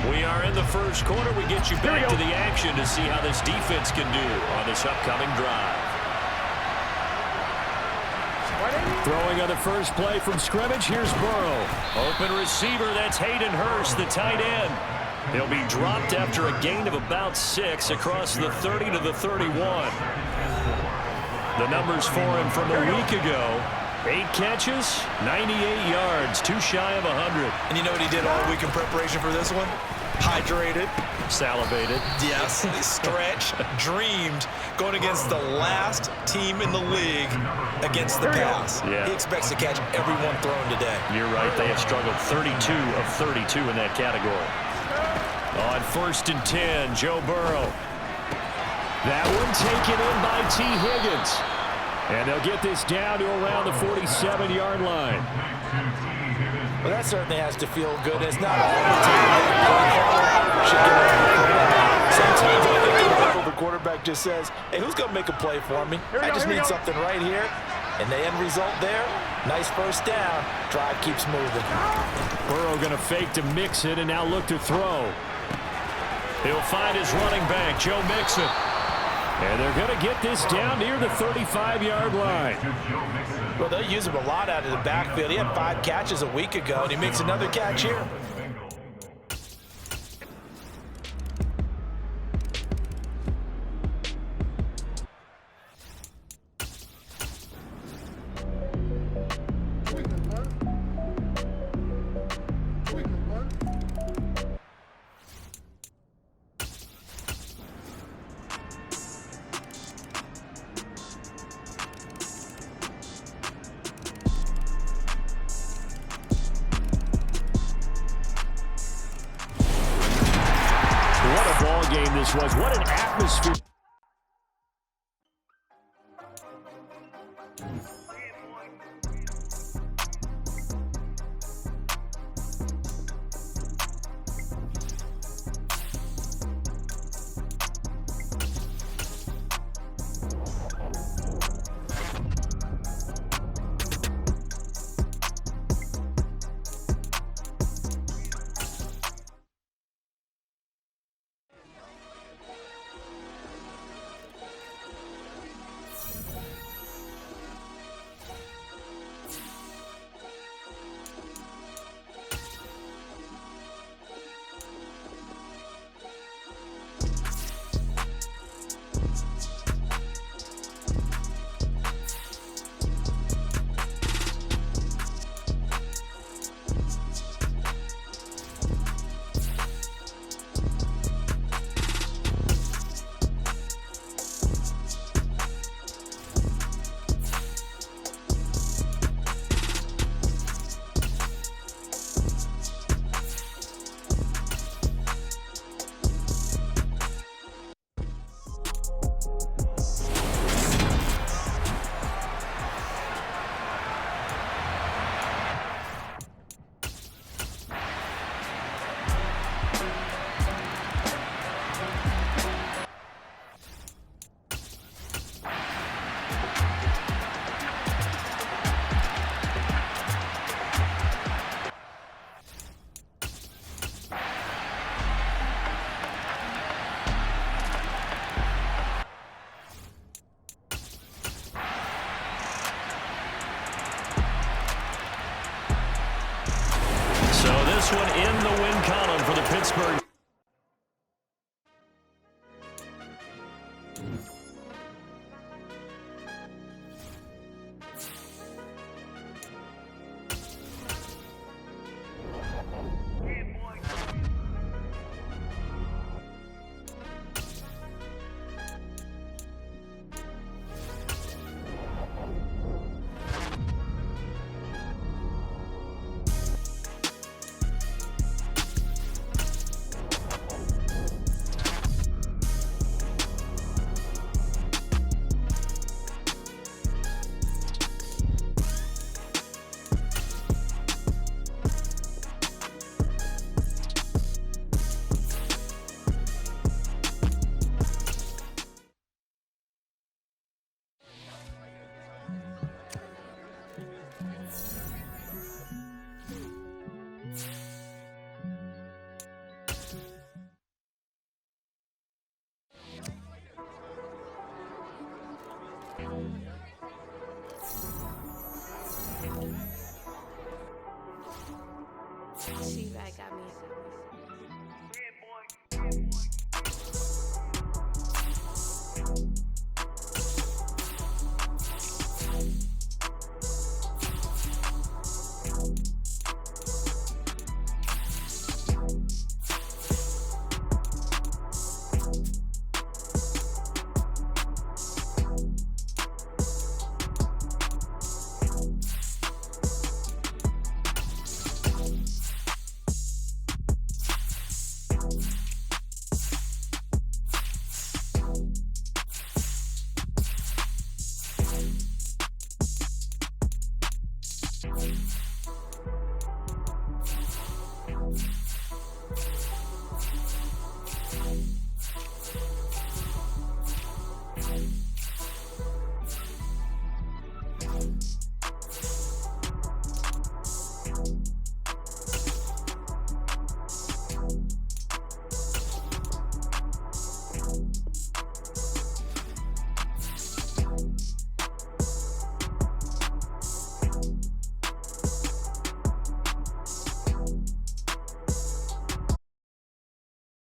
We are in the first quarter. We get you back to the action to see how this defense can do on this upcoming drive. Throwing on the first play from scrimmage, here's Burrow. Open receiver, that's Hayden Hurst, the tight end. He'll be dropped after a gain of about 6 across the 30 to the 31. The numbers for him from a week ago. 8 catches, 98 yards, too shy of 100. And you know what he did all week in preparation for this one? Hydrated. Salivated. Yes, stretched, dreamed, going against the last team in the league against the pass. Yeah. He expects to catch everyone thrown today. You're right. They have struggled 32 of 32 in that category. On 1st and 10, Joe Burrow. That one taken in by T. Higgins. And they'll get this down to around the 47-yard line. Well, that certainly has to feel good. It's not all the team should get over the credit. Sometimes I think the quarterback just says, hey, who's going to make a play for me? I just need something right here. And the end result there, nice first down. Drive keeps moving. Burrow going to fake to Mixon and now look to throw. He'll find his running back, Joe Mixon. And they're going to get this down near the 35-yard line. Well, they'll use him a lot out of the backfield. He had 5 catches a week ago, and he makes another catch here. Game this was. What an atmosphere. She-Rag got me. She